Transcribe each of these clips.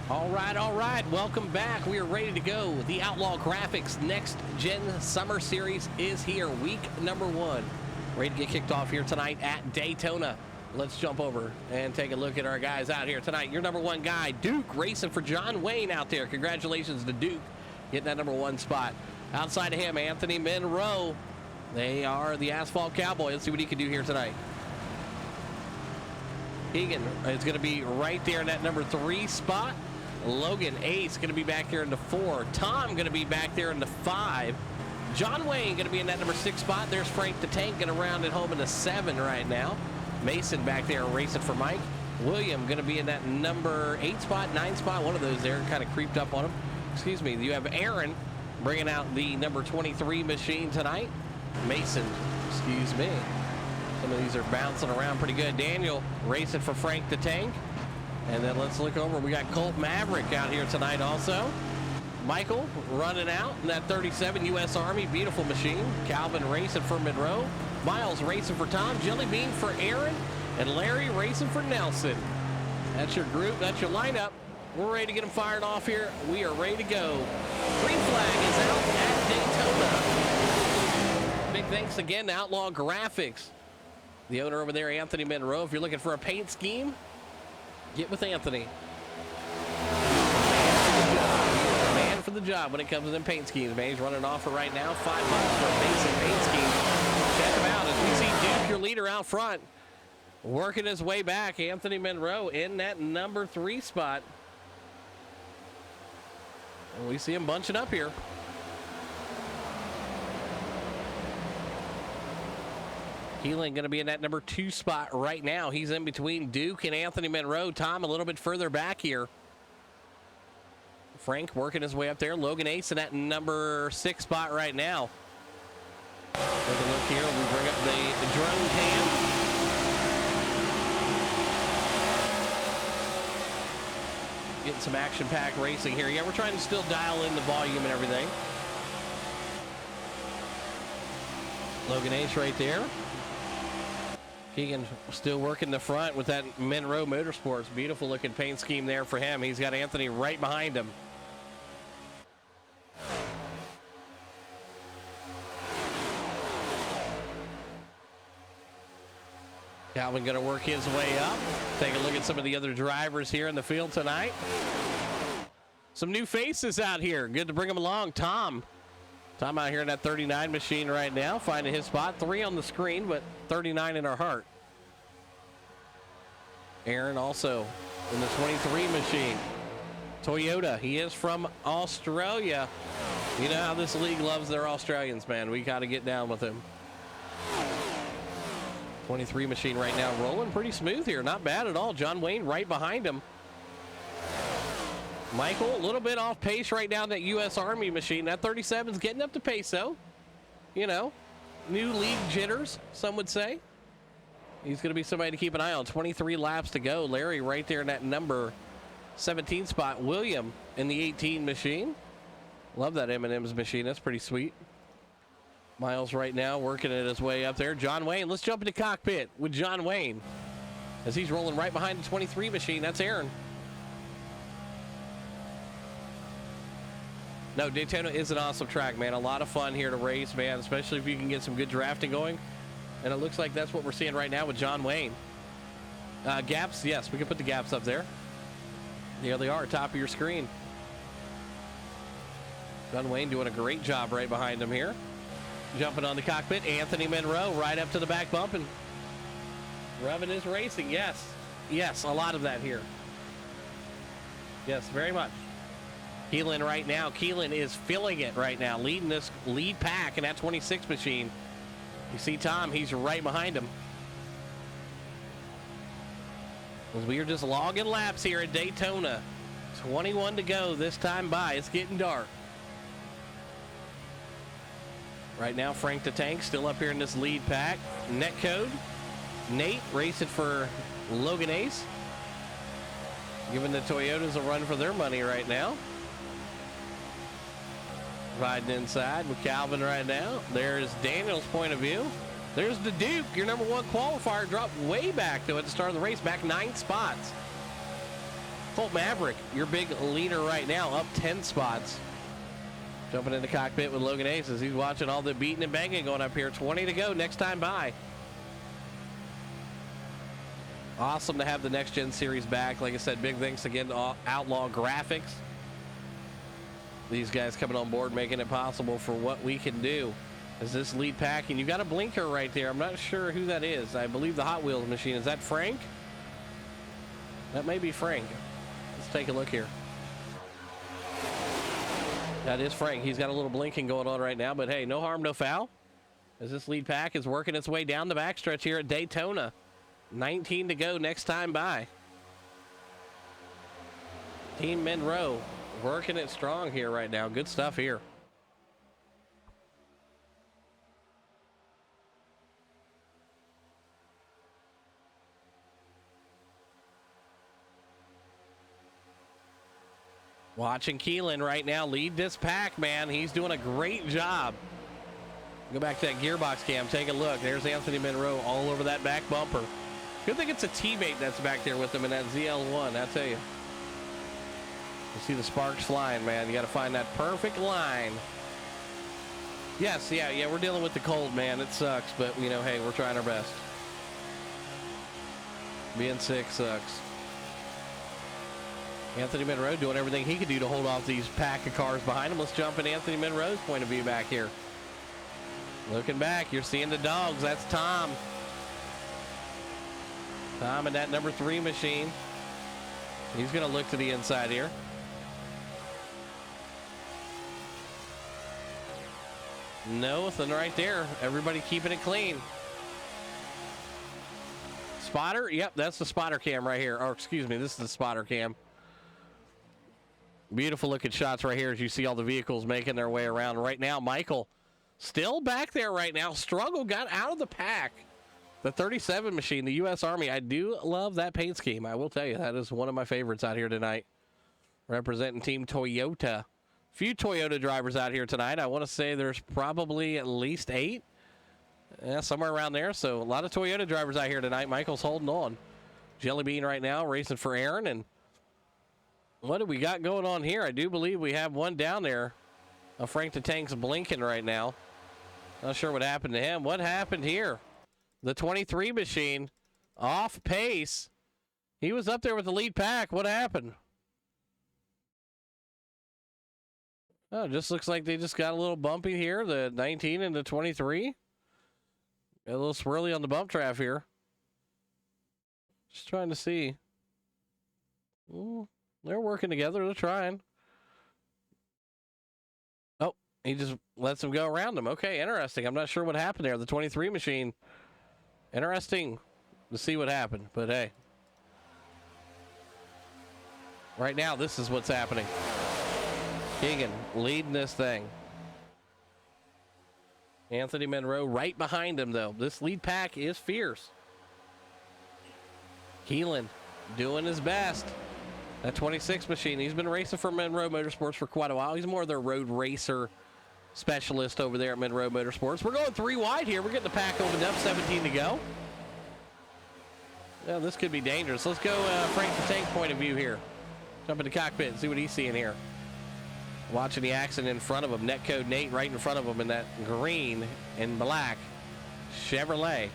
All right. Welcome back. We are ready to go. The Outlaw Graphics Next Gen Summer Series is here. Week number 1. Ready to get kicked off here tonight at Daytona. Let's jump over and take a look at our guys out here tonight. Your number 1 guy, Duke, racing for John Wayne out there. Congratulations to Duke getting that number 1 spot. Outside of him, Anthony Monroe. They are the Asphalt Cowboy. Let's see what he can do here tonight. Keegan is going to be right there in that number 3 spot. Logan Ace going to be back here in the 4. Tom going to be back there in the 5. John Wayne going to be in that number 6 spot. There's Frank the Tank going to round it home in the 7 right now. Mason back there racing for Mike. William going to be in that number 8 spot, 9 spot. One of those there kind of creeped up on him. Excuse me. You have Aaron bringing out the number 23 machine tonight. Mason, excuse me. Some of these are bouncing around pretty good. Daniel racing for Frank the Tank. And then let's look over. We got Colt Maverick out here tonight also. Michael running out in that 37 U.S. Army. Beautiful machine. Calvin racing for Monroe. Miles racing for Tom. Jelly Bean for Aaron. And Larry racing for Nelson. That's your group. That's your lineup. We're ready to get them fired off here. We are ready to go. Green flag is out at Daytona. Big thanks again to Outlaw Graphics. The owner over there, Anthony Monroe. If you're looking for a paint scheme, get with Anthony. Man for the job when it comes to them paint schemes, man. He's running off for right now. $5 for a basic paint scheme. Check him out as we see Duke, your leader, out front. Working his way back. Anthony Monroe in that number 3 spot. And we see him bunching up here. Keelan going to be in that number 2 spot right now. He's in between Duke and Anthony Monroe. Tom a little bit further back here. Frank working his way up there. Logan Ace in that number 6 spot right now. Take a look here. We bring up the drone cam. Getting some action-packed racing here. Yeah, we're trying to still dial in the volume and everything. Logan Ace right there. Keegan still working the front with that Monroe Motorsports. Beautiful looking paint scheme there for him. He's got Anthony right behind him. Calvin going to work his way up. Take a look at some of the other drivers here in the field tonight. Some new faces out here. Good to bring them along. Tom out here in that 39 machine right now, finding his spot. 3 on the screen, but 39 in our heart. Aaron also in the 23 machine. Toyota, he is from Australia. You know how this league loves their Australians, man. We got to get down with him. 23 machine right now, rolling pretty smooth here. Not bad at all. John Wayne right behind him. Michael, a little bit off pace right now in that U.S. Army machine. That 37's getting up to pace, though. You know, new league jitters, some would say. He's going to be somebody to keep an eye on. 23 laps to go. Larry right there in that number 17 spot. William in the 18 machine. Love that M&M's machine. That's pretty sweet. Miles right now working it his way up there. John Wayne. Let's jump into cockpit with John Wayne as he's rolling right behind the 23 machine. That's Aaron. No, Daytona is an awesome track, man. A lot of fun here to race, man, especially if you can get some good drafting going. And it looks like that's what we're seeing right now with John Wayne. Gaps, yes, we can put the gaps up there. There they are, top of your screen. John Wayne doing a great job right behind him here. Jumping on the cockpit, Anthony Monroe right up to the back bumping. Rubbing his racing, yes. Yes, a lot of that here. Yes, very much. Keelan right now. Keelan is filling it right now, leading this lead pack in that 26 machine. You see Tom, he's right behind him. As we are just logging laps here at Daytona. 21 to go this time by. It's getting dark. Right now, Frank the Tank still up here in this lead pack. Netcode. Nate racing for Logan Ace. Giving the Toyotas a run for their money right now. Riding inside with Calvin right now. There's Daniel's point of view. There's the Duke, your number 1 qualifier, dropped way back though at the start of the race, back 9 spots. Colt Maverick, your big leader right now, up 10 spots. Jumping in the cockpit with Logan Ace as he's watching all the beating and banging going up here. 20 to go next time by. Awesome to have the Next Gen Series back. Like I said, big thanks again to Outlaw Graphics. These guys coming on board, making it possible for what we can do. Is this lead pack, and you got a blinker right there. I'm not sure who that is. I believe the Hot Wheels machine. Is that Frank? That may be Frank. Let's take a look here. That is Frank. He's got a little blinking going on right now, but hey, no harm, no foul. As this lead pack is working its way down the backstretch here at Daytona. 19 to go next time by. Team Monroe working it strong here right now. Good stuff here. Watching Keelan right now lead this pack, man. He's doing a great job. Go back to that gearbox cam. Take a look. There's Anthony Monroe all over that back bumper. Good thing it's a teammate that's back there with him in that ZL1, I tell you. You see the sparks flying, man. You got to find that perfect line. Yes, yeah, we're dealing with the cold, man. It sucks, but, you know, hey, we're trying our best. Being sick sucks. Anthony Monroe doing everything he could do to hold off these pack of cars behind him. Let's jump in Anthony Monroe's point of view back here. Looking back, you're seeing the dogs. That's Tom. Tom in that number 3 machine. He's going to look to the inside here. Nothing right there. Everybody keeping it clean. Spotter? Yep, that's the spotter cam right here. Or excuse me, this is the spotter cam. Beautiful looking shots right here as you see all the vehicles making their way around. Right now, Michael still back there right now. Struggle got out of the pack. The 37 machine, the U.S. Army. I do love that paint scheme. I will tell you, that is one of my favorites out here tonight. Representing Team Toyota. Few Toyota drivers out here tonight. I want to say there's probably at least 8. Yeah, somewhere around there. So a lot of Toyota drivers out here tonight. Michael's holding on. Jelly Bean right now racing for Aaron. And what do we got going on here? I do believe we have one down there. Frank the Tank's blinking right now. Not sure what happened to him. What happened here? The 23 machine off pace. He was up there with the lead pack. What happened? Oh, it just looks like they just got a little bumpy here. The 19 and the 23. A little swirly on the bump track here. Just trying to see. Ooh, they're working together. They're trying. Oh, he just lets him go around him. Okay, interesting. I'm not sure what happened there. The 23 machine. Interesting to see what happened, but hey. Right now, this is what's happening. Keegan leading this thing. Anthony Monroe right behind him, though. This lead pack is fierce. Keelan doing his best. That 26 machine, he's been racing for Monroe Motorsports for quite a while. He's more of their road racer specialist over there at Monroe Motorsports. We're going 3 wide here. We're getting the pack opened up, 17 to go. Yeah, this could be dangerous. Let's go Frank the Tank point of view here. Jump in the cockpit and see what he's seeing here. Watching the accident in front of him. Netcode Nate right in front of him in that green and black Chevrolet.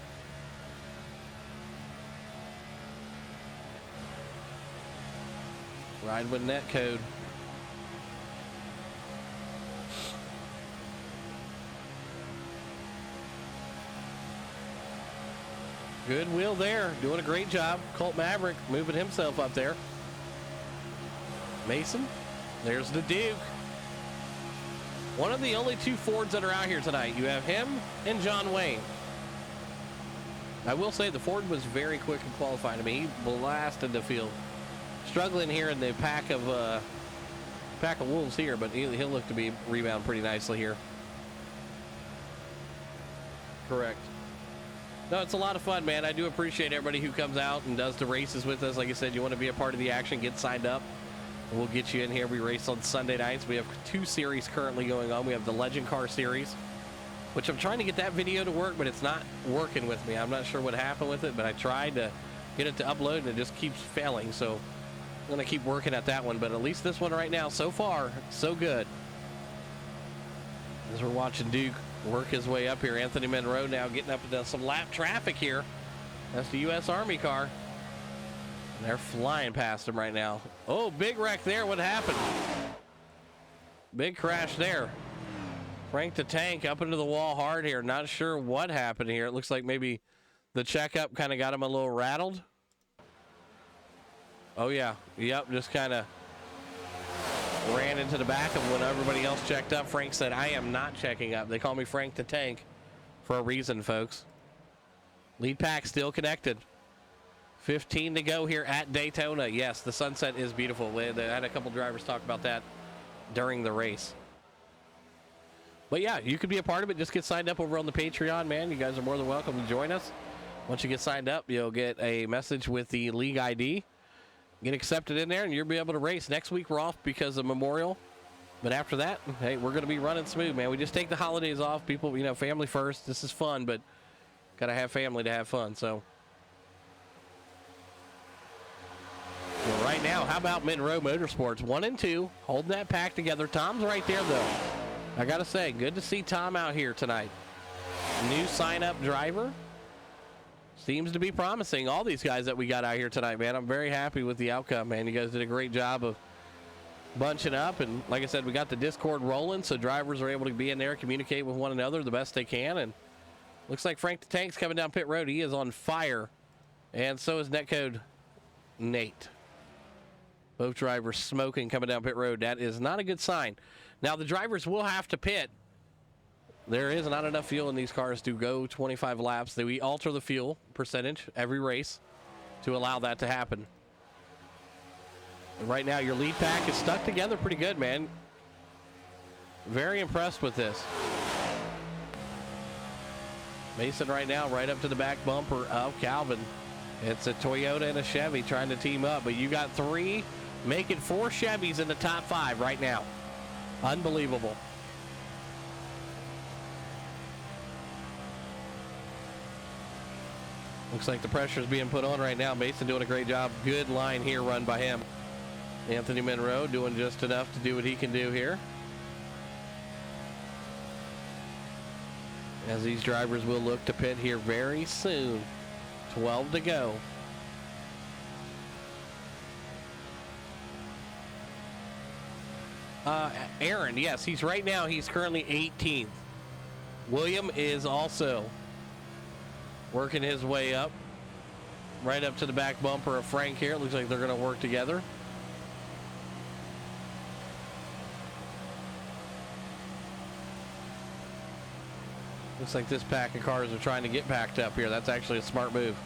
Ride with Netcode. Good wheel there. Doing a great job. Colt Maverick moving himself up there. Mason. There's the Duke. One of the only 2 Fords that are out here tonight. You have him and John Wayne. I will say the Ford was very quick in qualifying. I mean, he blasted the field. Struggling here in the pack of wolves here, but he'll look to be rebound pretty nicely here. Correct. No, it's a lot of fun, man. I do appreciate everybody who comes out and does the races with us. Like I said, you want to be a part of the action, get signed up. We'll get you in here. We race on Sunday nights. We have 2 series currently going on. We have the Legend Car Series, which I'm trying to get that video to work, but it's not working with me. I'm not sure what happened with it, but I tried to get it to upload, and it just keeps failing. So I'm going to keep working at that one, but at least this one right now, so far, so good. As we're watching Duke work his way up here, Anthony Monroe now getting up into some lap traffic here. That's the U.S. Army car. And they're flying past him right now. Oh, big wreck there. What happened? Big crash there. Frank the Tank up into the wall hard here. Not sure what happened here. It looks like maybe the checkup kind of got him a little rattled. Oh, yeah. Yep, just kind of ran into the back of when everybody else checked up. Frank said, I am not checking up. They call me Frank the Tank for a reason, folks. Lead pack still connected. 15 to go here at Daytona. Yes, the sunset is beautiful. They had a couple drivers talk about that during the race. But yeah, you could be a part of it. Just get signed up over on the Patreon, man. You guys are more than welcome to join us. Once you get signed up, you'll get a message with the league ID. Get accepted in there, and you'll be able to race. Next week, we're off because of Memorial. But after that, hey, we're going to be running smooth, man. We just take the holidays off. People, you know, family first. This is fun, but got to have family to have fun. So well, right now, how about Monroe Motorsports? 1 and 2, holding that pack together. Tom's right there, though. I got to say, good to see Tom out here tonight. New sign-up driver. Seems to be promising. All these guys that we got out here tonight, man. I'm very happy with the outcome, man. You guys did a great job of bunching up. And like I said, we got the Discord rolling, so drivers are able to be in there, communicate with one another the best they can. And looks like Frank the Tank's coming down pit road. He is on fire. And so is netcode Nate. Both drivers smoking coming down pit road. That is not a good sign. Now, the drivers will have to pit. There is not enough fuel in these cars to go 25 laps. We alter the fuel percentage every race to allow that to happen. And right now, your lead pack is stuck together pretty good, man. Very impressed with this. Mason right now right up to the back bumper of Calvin. It's a Toyota and a Chevy trying to team up, but you got 3, making 4 Chevys in the top 5 right now. Unbelievable. Looks like the pressure is being put on right now. Mason doing a great job. Good line here run by him. Anthony Monroe doing just enough to do what he can do here. As these drivers will look to pit here very soon. 12 to go. Aaron, yes, he's right now, he's currently 18th. William is also working his way up. Right up to the back bumper of Frank here. It looks like they're going to work together. Looks like this pack of cars are trying to get packed up here. That's actually a smart move.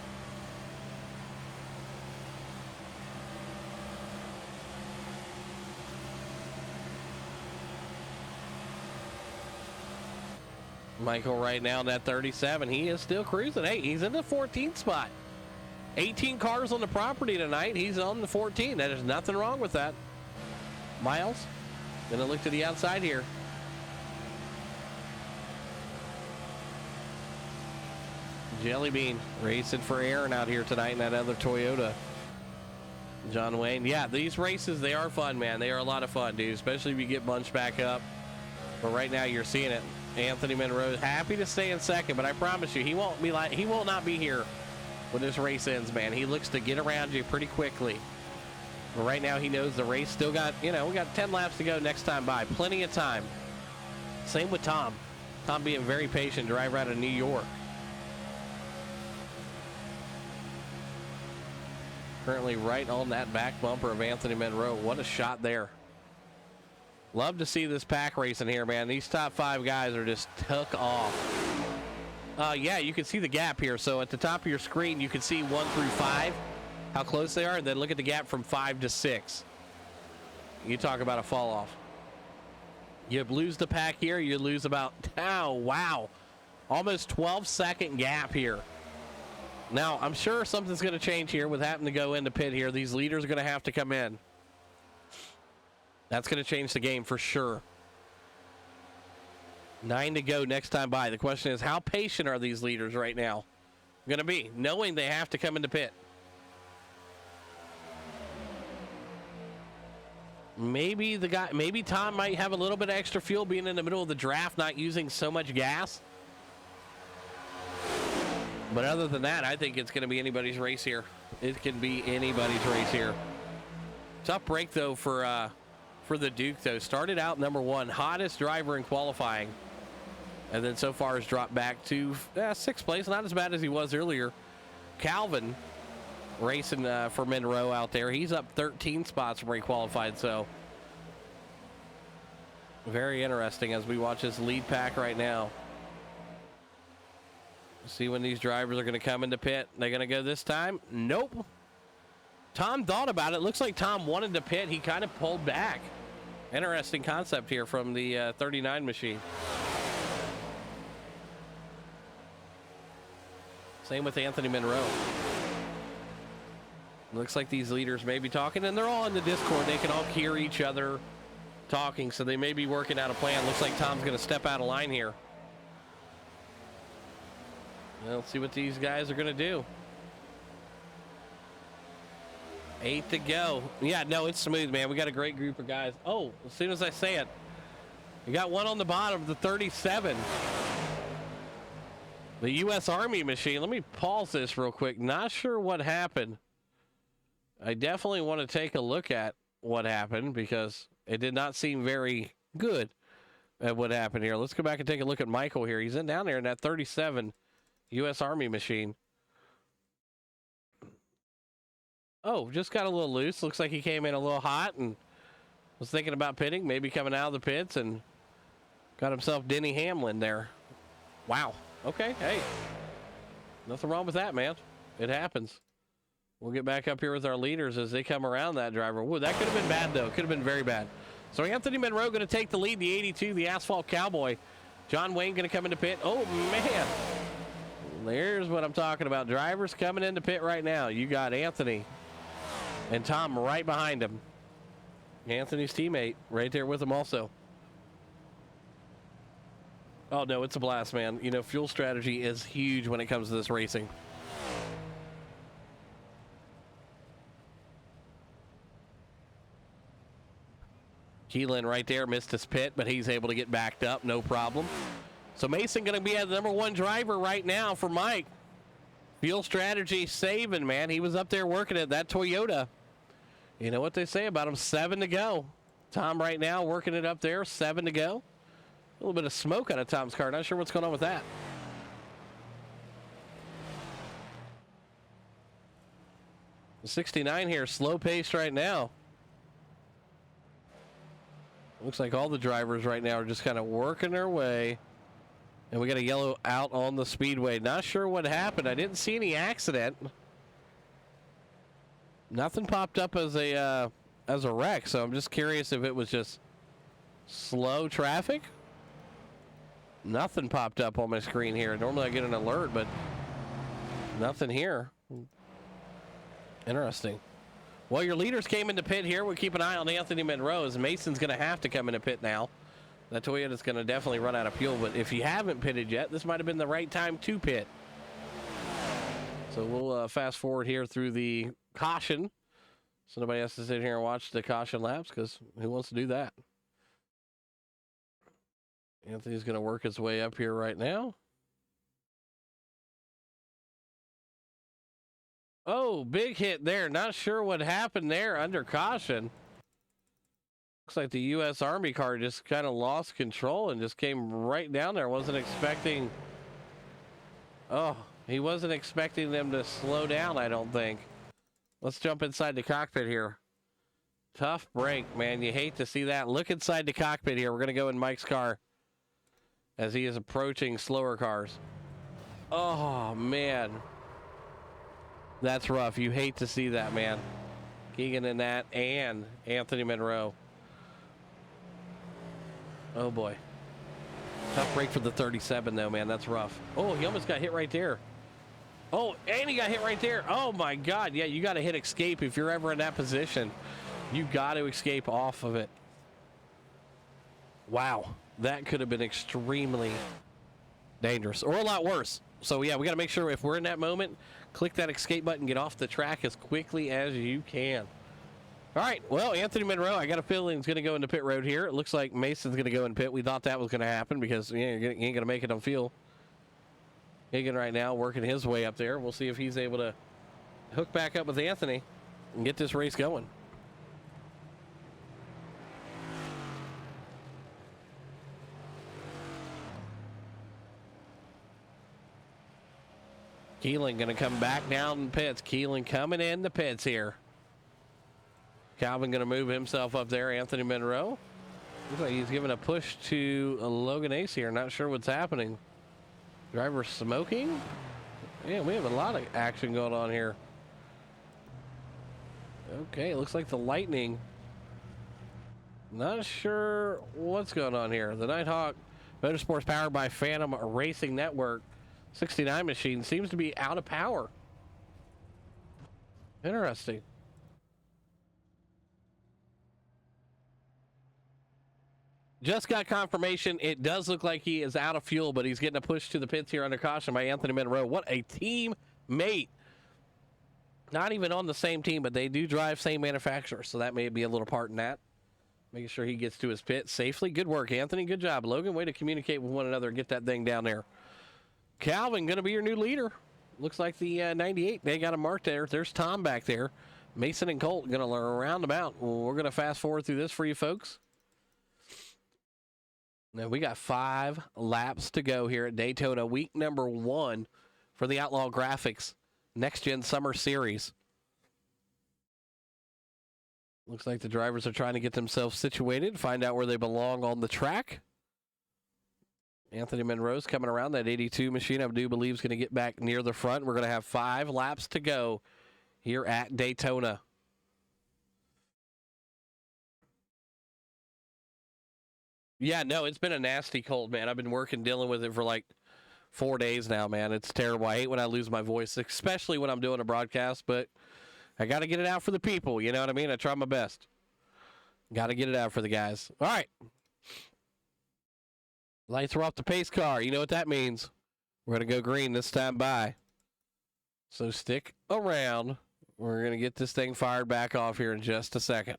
Michael right now in that 37. He is still cruising. Hey, he's in the 14th spot. 18 cars on the property tonight. He's on the 14. There's nothing wrong with that. Miles, gonna look to the outside here. Jelly Bean racing for Aaron out here tonight in that other Toyota. John Wayne. Yeah, these races, they are fun, man. They are a lot of fun, dude, especially if you get bunched back up. But right now you're seeing it. Anthony Monroe happy to stay in second, but I promise you, he will not be here when this race ends, man. He looks to get around you pretty quickly. But right now he knows the race still got, we got 10 laps to go next time by. Plenty of time. Same with Tom. Tom being very patient, driver out of New York. Currently right on that back bumper of Anthony Monroe. What a shot there. Love to see this pack racing here, man. These top 5 guys are just took off. Yeah, you can see the gap here. So at the top of your screen, you can see 1 through 5, how close they are. And then look at the gap from 5 to 6. You talk about a fall off. You lose the pack here, you lose about, oh, wow, almost 12-second gap here. Now, I'm sure something's going to change here with having to go into pit here. These leaders are going to have to come in. That's going to change the game for sure. 9 to go next time by. The question is, how patient are these leaders right now going to be, knowing they have to come into pit? Maybe Tom might have a little bit of extra fuel being in the middle of the draft, not using so much gas. But other than that, I think it's going to be anybody's race here. It can be anybody's race here. Tough break, though, for the Duke, though. Started out number 1, hottest driver in qualifying. And then so far has dropped back to 6th place. Not as bad as he was earlier. Calvin racing for Monroe out there. He's up 13 spots from where he qualified. So very interesting as we watch this lead pack right now. See when these drivers are going to come into pit. They're going to go this time? Nope. Tom thought about it. Looks like Tom wanted to pit. He kind of pulled back. Interesting concept here from the 39 machine. Same with Anthony Monroe. Looks like these leaders may be talking, and they're all in the Discord. They can all hear each other talking, so they may be working out a plan. Looks like Tom's going to step out of line here. Let's see what these guys are going to do. 8 to go. Yeah, no, it's smooth, man. We got a great group of guys. Oh, as soon as I say it, we got one on the bottom, the 37. The U.S. Army machine. Let me pause this real quick. Not sure what happened. I definitely want to take a look at what happened because it did not seem very good at what happened here. Let's go back and take a look at Michael here. He's down there in that 37 U.S. Army machine. Oh, just got a little loose. Looks like he came in a little hot and was thinking about pitting, maybe coming out of the pits, and got himself Denny Hamlin there. Wow. Okay, hey. Nothing wrong with that, man. It happens. We'll get back up here with our leaders as they come around that driver. Whoa, that could have been bad, though. Could have been very bad. So Anthony Monroe going to take the lead, the 82, the Asphalt Cowboy. John Wayne going to come into pit. Oh, man. There's what I'm talking about. Drivers coming into pit right now. You got Anthony and Tom right behind him. Anthony's teammate right there with him also. Oh, no, it's a blast, man. You know, fuel strategy is huge when it comes to this racing. Keelan right there missed his pit, but he's able to get backed up, no problem. So Mason going to be the number 1 driver right now for Mike. Fuel strategy saving, man. He was up there working at that Toyota. You know what they say about him, 7 to go. Tom right now working it up there, 7 to go. A little bit of smoke out of Tom's car. Not sure what's going on with that. The 69 here, slow paced right now. Looks like all the drivers right now are just kind of working their way. And we got a yellow out on the speedway. Not sure what happened. I didn't see any accident. Nothing popped up as a wreck, so I'm just curious if it was just slow traffic. Nothing popped up on my screen here. Normally I get an alert, but nothing here. Interesting. Well, your leaders came into pit here. We'll keep an eye on Anthony Monroe as Mason's going to have to come into pit now. That Toyota's going to definitely run out of fuel, but if you haven't pitted yet, this might have been the right time to pit. So we'll fast forward here through the caution. So nobody has to sit here and watch the caution laps because who wants to do that? Anthony's going to work his way up here right now. Oh, big hit there. Not sure what happened there under caution. Looks like the U.S. Army car just kind of lost control and just came right down there. Wasn't expecting... Oh, he wasn't expecting them to slow down, I don't think. Let's jump inside the cockpit here. Tough break, man. You hate to see that. Look inside the cockpit here. We're going to go in Mike's car as he is approaching slower cars. Oh, man. That's rough. You hate to see that, man. Keegan and Nat and Anthony Monroe. Oh, boy. Tough break for the 37, though, man. That's rough. Oh, he almost got hit right there. Oh, and he got hit right there. Oh, my God. Yeah, you got to hit escape if you're ever in that position. You got to escape off of it. Wow. That could have been extremely dangerous or a lot worse. So, yeah, we got to make sure if we're in that moment, click that escape button, get off the track as quickly as you can. All right, well, Anthony Monroe, I got a feeling he's going to go into pit road here. It looks like Mason's going to go in pit. We thought that was going to happen because you ain't going to make it on fuel. Higgin right now working his way up there. We'll see if he's able to hook back up with Anthony and get this race going. Keelan going to come back down in pits. Keelan coming in the pits here. Calvin going to move himself up there. Anthony Monroe. Looks like he's giving a push to Logan Ace here. Not sure what's happening. Driver smoking? Yeah, we have a lot of action going on here. Okay, looks like the Lightning. Not sure what's going on here. The Nighthawk Motorsports powered by Phantom Racing Network 69 machine seems to be out of power. Interesting. Just got confirmation. It does look like he is out of fuel, but he's getting a push to the pits here under caution by Anthony Monroe. What a teammate. Not even on the same team, but they do drive same manufacturer, so that may be a little part in that. Making sure he gets to his pit safely. Good work, Anthony. Good job, Logan. Way to communicate with one another and get that thing down there. Calvin going to be your new leader. Looks like the 98. They got a mark there. There's Tom back there. Mason and Colt going to round them out. We're going to fast forward through this for you folks. Now we got 5 laps to go here at Daytona, week number 1 for the Outlaw Graphics Next Gen Summer Series. Looks like the drivers are trying to get themselves situated, find out where they belong on the track. Anthony Monroe's coming around. That 82 machine, I do believe, is going to get back near the front. We're going to have 5 laps to go here at Daytona. Yeah, no, it's been a nasty cold, man. I've been dealing with it for like 4 days now, man. It's terrible. I hate when I lose my voice, especially when I'm doing a broadcast, but I got to get it out for the people. You know what I mean? I try my best. Got to get it out for the guys. All right. Lights are off the pace car. You know what that means. We're going to go green this time by. So stick around. We're going to get this thing fired back off here in just a second.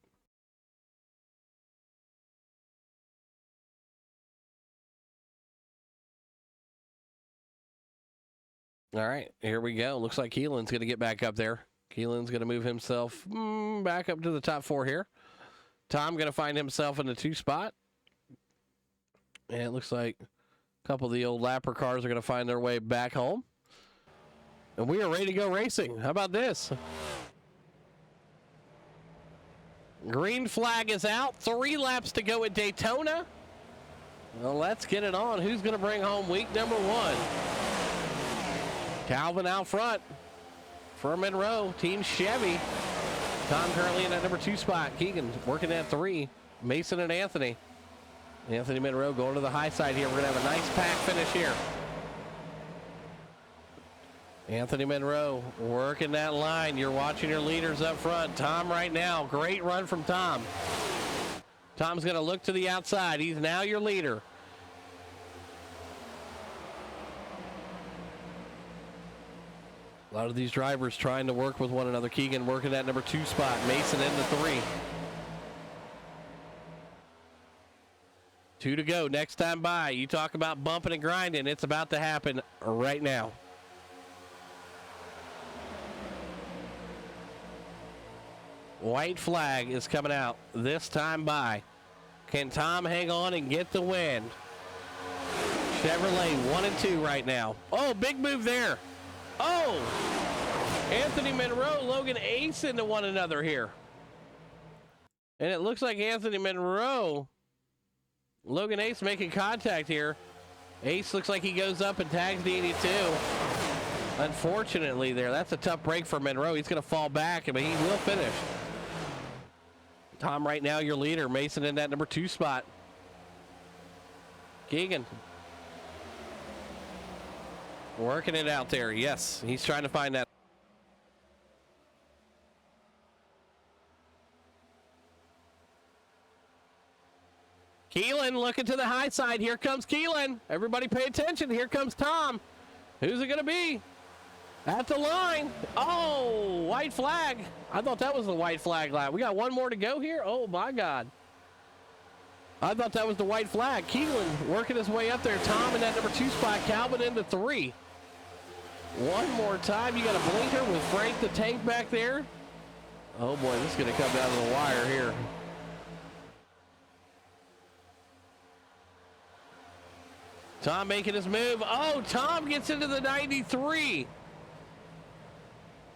All right, here we go. Looks like Keelan's going to get back up there. Keelan's going to move himself back up to the top 4 here. Tom going to find himself in the 2 spot. And it looks like a couple of the old lapper cars are going to find their way back home. And we are ready to go racing. How about this? Green flag is out. 3 laps to go at Daytona. Well, let's get it on. Who's going to bring home week number 1? Calvin out front for Monroe, Team Chevy. Tom currently in that number 2 spot. Keegan working at 3. Mason and Anthony. Anthony Monroe going to the high side here. We're going to have a nice pack finish here. Anthony Monroe working that line. You're watching your leaders up front. Tom right now. Great run from Tom. Tom's going to look to the outside. He's now your leader. A lot of these drivers trying to work with one another. Keegan working that number 2 spot. Mason in the 3. 2 to go. Next time by. You talk about bumping and grinding. It's about to happen right now. White flag is coming out this time by. Can Tom hang on and get the win? Chevrolet 1 and 2 right now. Oh, big move there. Oh, Anthony Monroe, Logan Ace into one another here. And it looks like Anthony Monroe, Logan Ace making contact here. Ace looks like he goes up and tags the 82. Unfortunately there, that's a tough break for Monroe. He's going to fall back, but he will finish. Tom right now your leader. Mason in that number 2 spot. Keegan. Working it out there. Yes, he's trying to find that. Keelan looking to the high side. Here comes Keelan. Everybody pay attention. Here comes Tom. Who's it going to be? At the line. Oh, white flag. I thought that was the white flag line. We got one more to go here. Oh, my God. I thought that was the white flag. Keelan working his way up there. Tom in that number 2 spot. Calvin into 3. One more time. You got a blinker with Frank the Tank back there. Oh, boy, this is going to come down to the wire here. Tom making his move. Oh, Tom gets into the 93.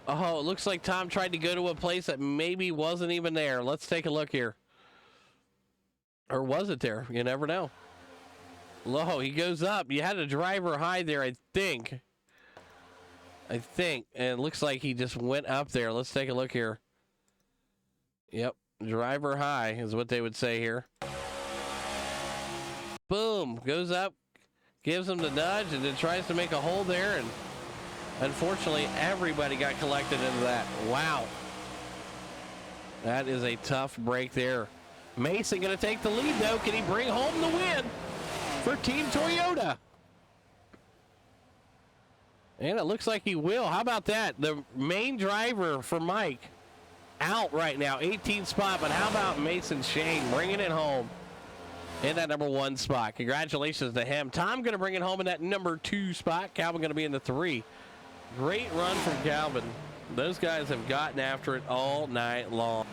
Oh, it looks like Tom tried to go to a place that maybe wasn't even there. Let's take a look here. Or was it there? You never know. Oh, he goes up. You had a driver high there, I think. And it looks like he just went up there. Let's take a look here. Yep, driver high is what they would say here. Boom, goes up, gives him the nudge, and then tries to make a hole there, and unfortunately, everybody got collected into that. Wow. That is a tough break there. Mason going to take the lead, though. Can he bring home the win for Team Toyota? And it looks like he will. How about that? The main driver for Mike out right now, 18th spot. But how about Mason Shane bringing it home in that number 1 spot? Congratulations to him. Tom going to bring it home in that number 2 spot. Calvin going to be in the 3. Great run from Calvin. Those guys have gotten after it all night long.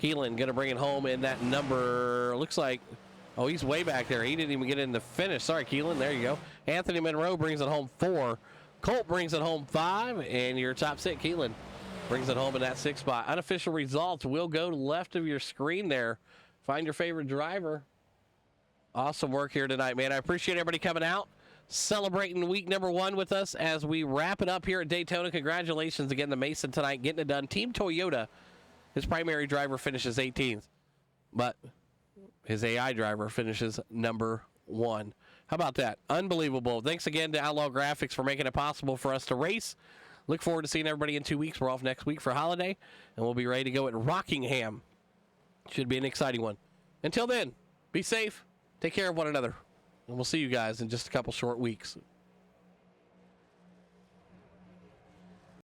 Keelan going to bring it home in that number, looks like, oh, he's way back there. He didn't even get in the finish. Sorry, Keelan. There you go. Anthony Monroe brings it home 4. Colt brings it home 5. And your top 6, Keelan, brings it home in that 6th spot. Unofficial results will go to the left of your screen there. Find your favorite driver. Awesome work here tonight, man. I appreciate everybody coming out, celebrating week number 1 with us as we wrap it up here at Daytona. Congratulations again to Mason tonight, getting it done. Team Toyota, his primary driver finishes 18th, but his AI driver finishes number 1. How about that? Unbelievable. Thanks again to Outlaw Graphics for making it possible for us to race. Look forward to seeing everybody in 2 weeks. We're off next week for holiday, and we'll be ready to go at Rockingham. Should be an exciting one. Until then, be safe. Take care of one another, and we'll see you guys in just a couple short weeks.